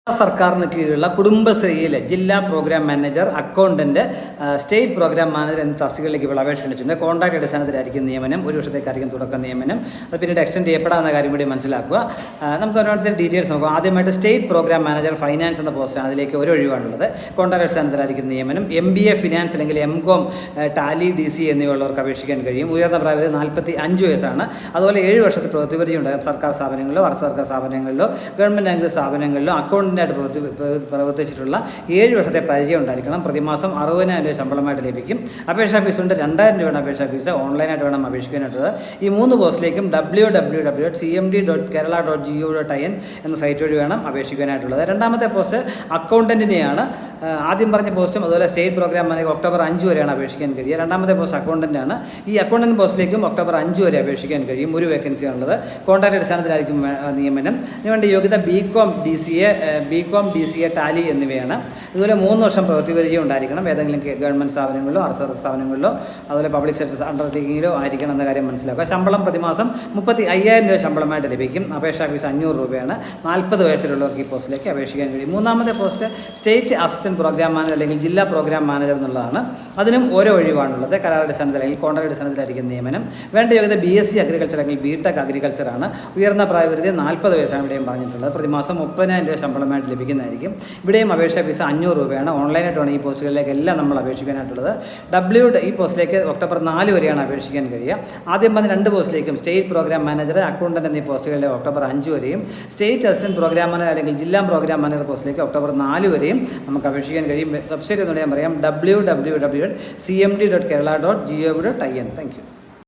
സർക്കാരിന് കീഴിലുള്ള കുടുംബശ്രീയിലെ ജില്ലാ program manager, accountant, state program manager എന്നീ തസ്തികകളിലേക്ക് ഇപ്പോൾ അപേക്ഷ ക്ഷണിച്ചിട്ടുണ്ട്. കോൺട്രാക്ട് അടിസ്ഥാനത്തിലായിരിക്കും നിയമനം. ഒരു വർഷത്തേക്കായിരിക്കും തുടക്കം നിയമനം. അത് പിന്നീട് എക്സ്റ്റെൻഡ് ചെയ്യപ്പെടാവുന്ന കാര്യം കൂടി മനസ്സിലാക്കുക. നമുക്ക് ഓരോരുത്തരുടെ ഡീറ്റെയിൽസ് നോക്കാം. ആദ്യമായിട്ട് സ്റ്റേറ്റ് പ്രോഗ്രാം മാനേജർ ഫൈനാൻസ് എന്ന പോസ്റ്റാണ്. അതിലേക്ക് ഒരു ഒഴിവാണുള്ളത്. കോൺട്രാക്ട് അടിസ്ഥാനത്തിലായിരിക്കും നിയമനം. MBA ഫിനാൻസ് അല്ലെങ്കിൽ MCOM, ടാലി, DC എന്നിവയുള്ളവർക്ക് അപേക്ഷിക്കാൻ കഴിയും. ഉയർന്ന പ്രായപരിധി 45 വയസ്സാണ്. അതുപോലെ 7 വർഷത്തെ പ്രവൃത്തി ഉണ്ടാകും. സർക്കാർ സ്ഥാപനങ്ങളിലോ അർദ്ധ സർക്കാർ സ്ഥാപനങ്ങളിലോ ഗവൺമെൻറ് ആംഗിൾ സ്ഥാപനങ്ങളിലോ അക്കൗണ്ടൻ്റായിട്ട് പ്രവർത്തിച്ചിട്ടുള്ള 7 വർഷത്തെ പരിചയം ഉണ്ടായിരിക്കണം. പ്രതിമാസം 60,000 രൂപ ശമ്പളമായിട്ട് ലഭിക്കും. അപേക്ഷാ ഫീസ് ഉണ്ട്. 2,000 രൂപയാണ് അപേക്ഷാ ഫീസ്. ഓൺലൈനായിട്ട് വേണം അപേക്ഷിക്കാനായിട്ടുള്ളത്. ഈ 3 പോസ്റ്റിലേക്കും www.cmd.kerala.go.in എന്ന സൈറ്റ് വഴി വേണം അപേക്ഷിക്കാനായിട്ടുള്ളത്. രണ്ടാമത്തെ പോസ്റ്റ് അക്കൗണ്ടൻറ്റിനെയാണ്. ആദ്യം പറഞ്ഞ പോസ്റ്റും അതുപോലെ സ്റ്റേറ്റ് പ്രോഗ്രാം മാനേജർ ഒക്ടോബർ 5 വരെയാണ് അപേക്ഷിക്കാൻ കഴിയുക. രണ്ടാമത്തെ പോസ്റ്റ് അക്കൗണ്ടൻ്റാണ്. ഈ അക്കൗണ്ടൻറ്റ് പോസ്റ്റിലേക്കും ഒക്ടോബർ 5 വരെ അപേക്ഷിക്കാൻ കഴിയും. ഒരു വേക്കൻസിയാണുള്ളത്. കോൺട്രാക്ട് അടിസ്ഥാനത്തിലായിരിക്കും നിയമനം. ഇതിനുവേണ്ടി യോഗ്യത BCom DCA ടാലി എന്നിവയാണ്. ഇതുപോലെ 3 വർഷം പ്രവൃത്തി പരിചയം ഉണ്ടായിരിക്കണം. ഏതെങ്കിലും ഗവൺമെൻറ് സ്ഥാപനങ്ങളിലോ അർദ്ധ സ്ഥാപനങ്ങളിലോ അതുപോലെ പബ്ലിക് സെക്ടർ അണ്ടർടേക്കിങ്ങിലോ ആയിരിക്കണം എന്ന കാര്യം മനസ്സിലാക്കുക. ശമ്പളം പ്രതിമാസം 35,000 രൂപ ശമ്പളമായിട്ട് ലഭിക്കും. അപേക്ഷാ ഫീസ് 500 രൂപയാണ്. 40 വയസ്സിലുള്ളവർക്ക് ഈ പോസ്റ്റിലേക്ക് അപേക്ഷിക്കാൻ കഴിയും. മൂന്നാമത്തെ post state assistant program manager അല്ലെങ്കിൽ ജില്ലാ പ്രോഗ്രാം മാനേജർ എന്നുള്ളതാണ്. അതിനും ഓരോ ഒഴിവാണുള്ളത്. കരാറടിസ്ഥാനത്തിൽ അല്ലെങ്കിൽ കോൺട്രാക്ട് അടിസ്ഥാനത്തിലായിരിക്കും നിയമനം. വേണ്ട യോഗ്യത BSc അഗ്രികൾച്ചർ അല്ലെങ്കിൽ BTech അഗ്രികൾച്ചറാണ്. ഉയർന്ന പ്രായപരിധി 40 വയസ്സാണ് ഇവിടെയും പറഞ്ഞിട്ടുള്ളത്. പ്രതിമാസം 30,000 രൂപ ശമ്പളമായിട്ട് ലഭിക്കുന്നതായിരിക്കും. ഇവിടെയും അപേക്ഷാ ഫീസ് 500 രൂപയാണ്. ഓൺലൈനായിട്ടാണ് ഈ പോസ്റ്റുകളിലേക്ക് എല്ലാം നമ്മൾ അപേക്ഷിക്കാനായിട്ടുള്ളത്. ഈ പോസ്റ്റിലേക്ക് ഒക്ടോബർ 4 വരെയാണ് അപേക്ഷിക്കാൻ കഴിയുക. ആദ്യം പറഞ്ഞ 2 പോസ്റ്റിലേക്കും സ്റ്റേറ്റ് പ്രോഗ്രാം മാനേജർ, അക്കൗണ്ടന്റ് എന്നീ പോസ്റ്റുകളിലെ ഒക്ടോബർ 5 വരെയും സ്റ്റേറ്റ് അസിസ്റ്റന്റ് പ്രോഗ്രാം മാനേജർ അല്ലെങ്കിൽ ജില്ലാ പ്രോഗ്രാം മാനേജർ പോസ്റ്റിലേക്ക് ഒക്ടോബർ 4 വരെയും നമുക്ക് അപേക്ഷിക്കാൻ കഴിയും. വെബ്സൈറ്റ് എന്ന് ഞാൻ പറയാം www.cmd.kerala.go.in. Thank you.